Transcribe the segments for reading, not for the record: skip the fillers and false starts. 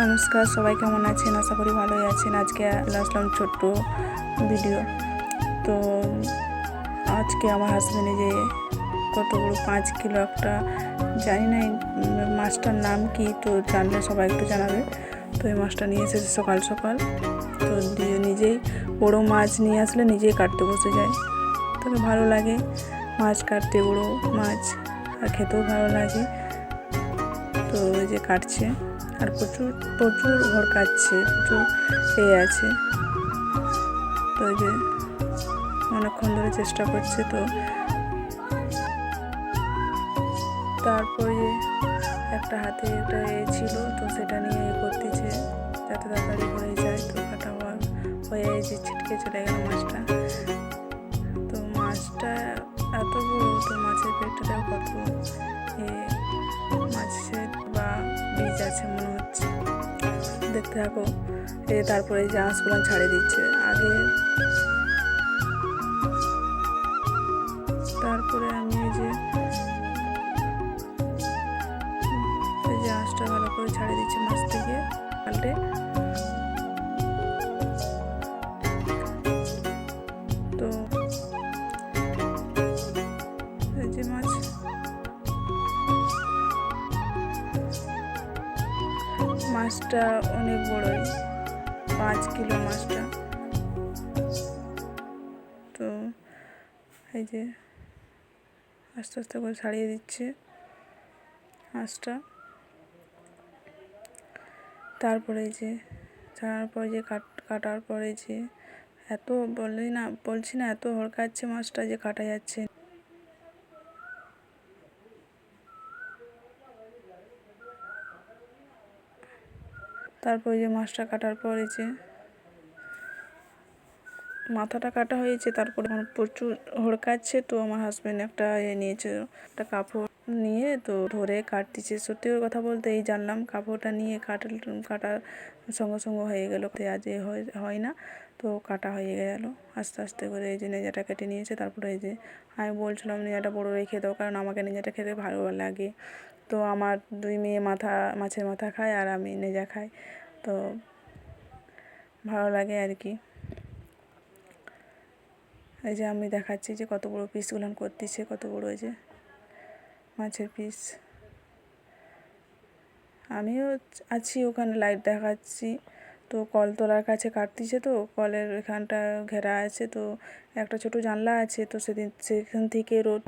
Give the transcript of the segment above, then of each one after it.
নমস্কার, সবাই কেমন আছেন? আশা করি ভালোই আছেন। আজকে আসলাম ছোট্ট ভিডিও। তো আজকে আমার হাজব্যান্ডে যে কত বড় 5 কিলো একটা, জানি না এই মাছটার নাম কি, তো জানলে সবাই একটু জানাবে। তো এই মাছটা নিয়ে এসেছে সকাল সকাল। তো দিয়ে নিজেই বড় মাছ নিয়ে আসলে নিজেই কাটতে বসে যায়। তবে ভালো লাগে মাছ কাটতে, বড় মাছ, আর খেতেও ভালো লাগে। তো ওই যে কাটছে, আর প্রচুর প্রচুর ঘর কাটছে, প্রচুর আছে। তো ওই যে অনেকক্ষণ ধরে চেষ্টা করছে। তো তারপরে একটা হাতে একটা ছিল, তো সেটা নিয়ে করতেছে যাতে তাড়াতাড়ি হয়ে যায়। তো কাটা হয়ে যে ছিটকে চলে গেল মাছটা। তো মাছটা এত বড়, তো মাছের পেটটাও কত মাছের বা বীজ আছে মনে হচ্ছে। দেখতে থাকো। তারপরে যে আঁশগুলো ছাড়িয়ে দিচ্ছে আগে। তারপরে আমি এই যে আঁশটা ভালো করে ছাড়িয়ে দিচ্ছি মাছ থেকে পাল্টে। তো এই যে মাছটা অনেক বড়ই, 5 কিলো মাছটা। তো এই যে আস্তে আস্তে করে ছাড়িয়ে দিচ্ছে মাছটা। তারপরে যে ছাড়ার পরে যে কাটার পরে যে এত বলছি না এত হড়কাচ্ছে মাছটা যে কাটা যাচ্ছে। তারপরে যে মাছটা কাটার পরে যে মাথাটা কাটা হয়েছে, তারপরে প্রচুর হড়কাচ্ছে। তো আমার হাজব্যান্ড একটা নিয়েছে, একটা কাপড় নিয়ে তো ধরে কাটতেছে। সত্যি কথা বলতে এই জানলাম কাপড়টা নিয়ে কাটার সঙ্গে সঙ্গে হয়ে গেল, আজ হয় না। তো কাটা হয়ে গেল আস্তে আস্তে করে। এই যে নেজাটা কেটে নিয়েছে। তারপরে এই যে আমি বলছিলাম নেজাটা বড়ো রেখে দাও, কারণ আমাকে নেজাটা খেতে ভালো লাগে। তো আমার 2 মেয়ে মাছের মাথা খায়, আর আমি নেজা খাই। তো ভালো লাগে আর কি। এই যে আমি দেখাচ্ছি যে কত বড় পিসগুলো করতেছে, কত বড় এই যে মাছের পিস। আমিও আছি ওখানে, লাইট দেখাচ্ছি। তো কলতলার কাছে কাটতেছে, তো কলের এখানটা ঘেরা আছে। তো একটা ছোট জানলা আছে, তো সেখান থেকে রোদ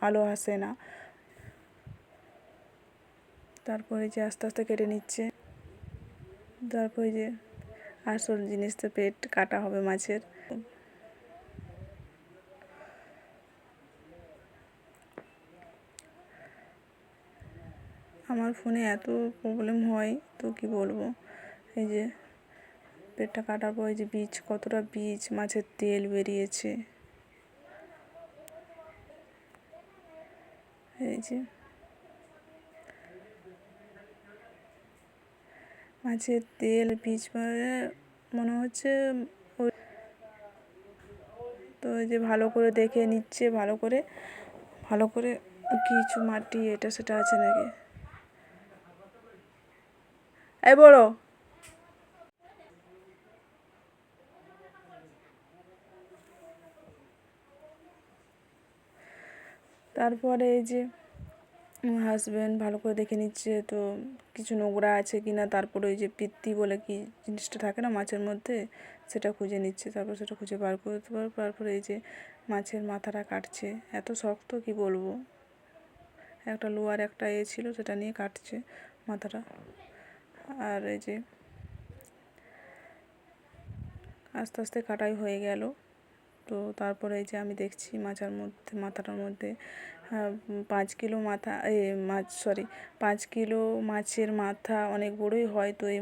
আলো আসে না। তারপরে যে আস্তে আস্তে কেটে নিচ্ছে। তারপরে যে আসল জিনিস, তো পেট কাটা হবে মাছের। আমার ফোনে এত প্রবলেম হয়, তো কি বলবো। এই যে পেটটা কাটার পর এই যে কতটা মাছের তেল বেরিয়েছে। এই যে মাছের তেল মনে হচ্ছে। তো এই যে ভালো করে দেখে নিচ্ছে, ভালো করে কিছু মাটি এটা সেটা আছে নাকি। এই বড় তারপরে এই যে আমার হাজব্যান্ড ভালো করে দেখে নিচ্ছে, তো কিছু নোংরা আছে কিনা। তারপরে ওই যে পিত্তি বলে কি জিনিসটা থাকে না মাছের মধ্যে, সেটা খুঁজে নিচ্ছে। তারপর সেটা খুঁজে বার করতে পারবো। তারপরে এই যে মাছের মাথাটা কাটছে, এত শক্ত কি বলবো। একটা লোহার একটা ছিল, সেটা নিয়ে কাটছে মাথাটা। আর এই যে আস্তে আস্তে কাটাই হয়ে গেল। তো তারপরে এই যে আমি দেখছি মাথাটার মধ্যে 5 কিলো মাথা 5 কিলো মাছের মাথা অনেক বড়ই হয়। তো এই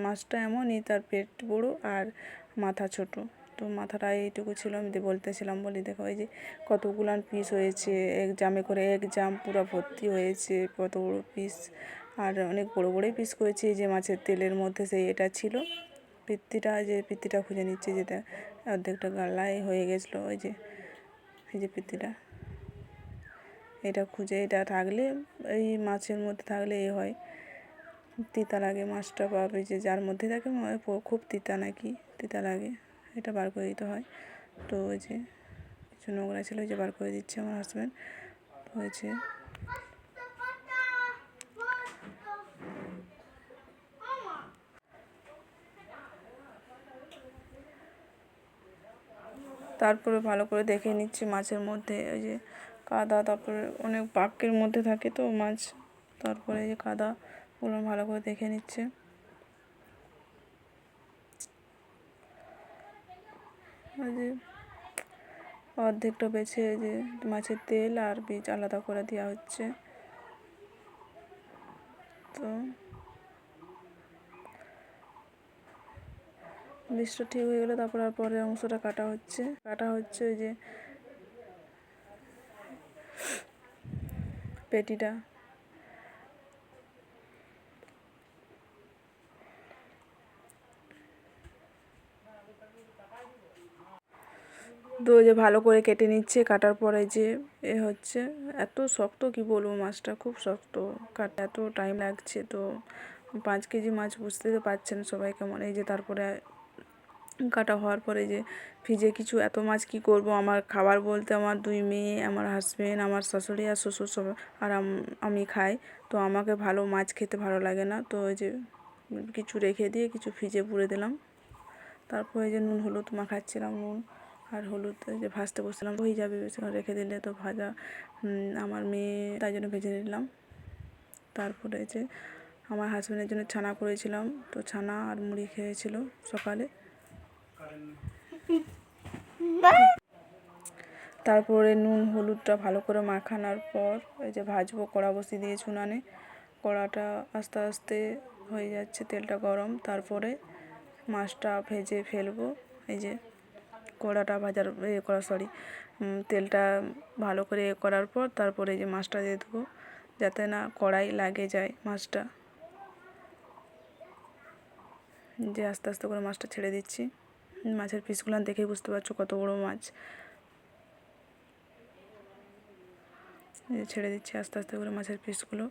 মাছটা এমনই, তার পেট বড় আর মাথা ছোট। তো মাথাটা এইটুকু ছিল। আমি বলতেছিলাম, বলি দেখো এই যে কতগুলান পিস হয়েছে, এক জাম পুরো ভর্তি হয়েছে, কত বড় পিস। আর অনেক বড় বড়ই পিস করেছি। যে মাছের তেলের মধ্যে এটা ছিল পিত্তিটা খুঁজে নিচ্ছে, যেটা অর্ধেকটা গালায় হয়ে গেছিলো। এই যে পিত্তিটা, এটা খুঁজে, এটা থাকলে এই মাছের মধ্যে থাকলে হয় তিতা লাগে মাছটা, বা যে যার মধ্যে থাকে খুব তিতা নাকি তিতা লাগে, এটা বার করে দিতে হয়। তো ওই যে কিছু নোংরা ছিল, ওই যে বার করে দিচ্ছে আমার হাজব্যান্ড। হয়েছে তারপরে ভালো করে দেখে নিচ্ছি মাছের মধ্যে ওই যে কাদা, তারপরে অনেক পাকের মধ্যে থাকে তো মাছ, তারপরে এই যে কাদাগুলো ভালো করে দেখে নিচ্ছে। ওই যে অর্ধেকটা বেছে যে মাছের তেল আর বীজ আলাদা করে দেওয়া হচ্ছে। তো বীজটা ঠিক হয়ে গেলে তারপর আর পরের অংশটা কাটা হচ্ছে ওই যে পেটিটা। তো যে ভালো করে কেটে নিচ্ছে, কাটার পরে যে হচ্ছে এত শক্ত, কি বলবো, মাছটা খুব শক্ত, কাটা এত টাইম লাগছে। তো 5 কেজি মাছ বুঝতে তো পারছেন সবাই কেমন। এই যে তারপরে কাটা হওয়ার পরে যে ফ্রিজে কিছু এত মাছ কি করব, আমার খাবার বলতে আমার 2 মেয়ে, আমার হাজব্যান্ড, আমার শাশুড়ি আর শ্বশুর সব, আর আমি খাই। তো আমাকে ভালো মাছ খেতে ভালো লাগে না, তো ওই যে কিছু রেখে দিয়ে কিছু ফ্রিজে পুরে দিলাম। তারপরে যে নুন হলুদ মাখাচ্ছিলাম, নুন আর হলুদ যে ভাজতে বসলাম, হয়ে যাবে বেশিক্ষণ রেখে দিলে তো ভাজা। আমার মেয়ে তাই জন্য ভেজে নিলাম। তারপরে যে আমার হাজব্যান্ডের জন্য ছানা করেছিলাম, তো ছানা আর মুড়ি খেয়েছিল সকালে। তারপরে নুন হলুদটা ভালো করে মাখানোর পর এই যে ভাজবো, কড়া বসিয়ে দিয়েছি উনানে। কড়াটা আস্তে আস্তে হয়ে যাচ্ছে, তেলটা গরম। তারপরে মাছটা ভেজে ফেলবো। এই যে কড়াটা ভাজার তেলটা ভালো করে করার পর তারপরে যে মাছটা দিয়ে দেবো, যাতে না কড়াই লাগে যায় মাছটা। যে আস্তে আস্তে করে মাছটা ছেড়ে দিচ্ছি। মাছের পিসগুলো দেখেই বুঝতে পারছো কত বড় মাছ। ছেড়ে দিচ্ছি আস্তে আস্তে করে মাছের পিসগুলো।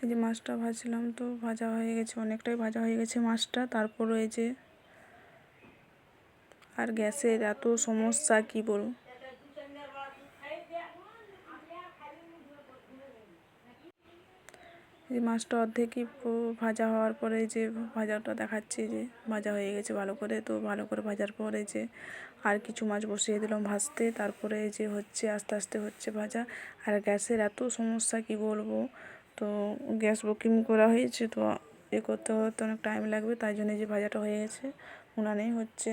এই যে মাছটা ভাজলাম, তো ভাজা হয়ে গেছে, অনেকটাই ভাজা হয়ে গেছে মাছটা। তারপরে এই যে আর গ্যাসের এত সমস্যা, কি বলবো। এই মাছটা অর্ধেকই ভাজা হওয়ার পরে যে ভাজাটা দেখাচ্ছি যে ভাজা হয়ে গেছে ভালো করে। তো ভালো করে ভাজার পরে যে আর কিছু মাছ বসিয়ে দিলাম ভাজতে। তারপরে যে হচ্ছে আস্তে আস্তে হচ্ছে ভাজা। আর গ্যাসের এত সমস্যা, কি বলবো। তো গ্যাস বুকিং করা হয়েছে, তো করতে অনেক টাইম লাগবে, তাই জন্য যে ভাজাটা হয়ে গেছে উনানেই হচ্ছে।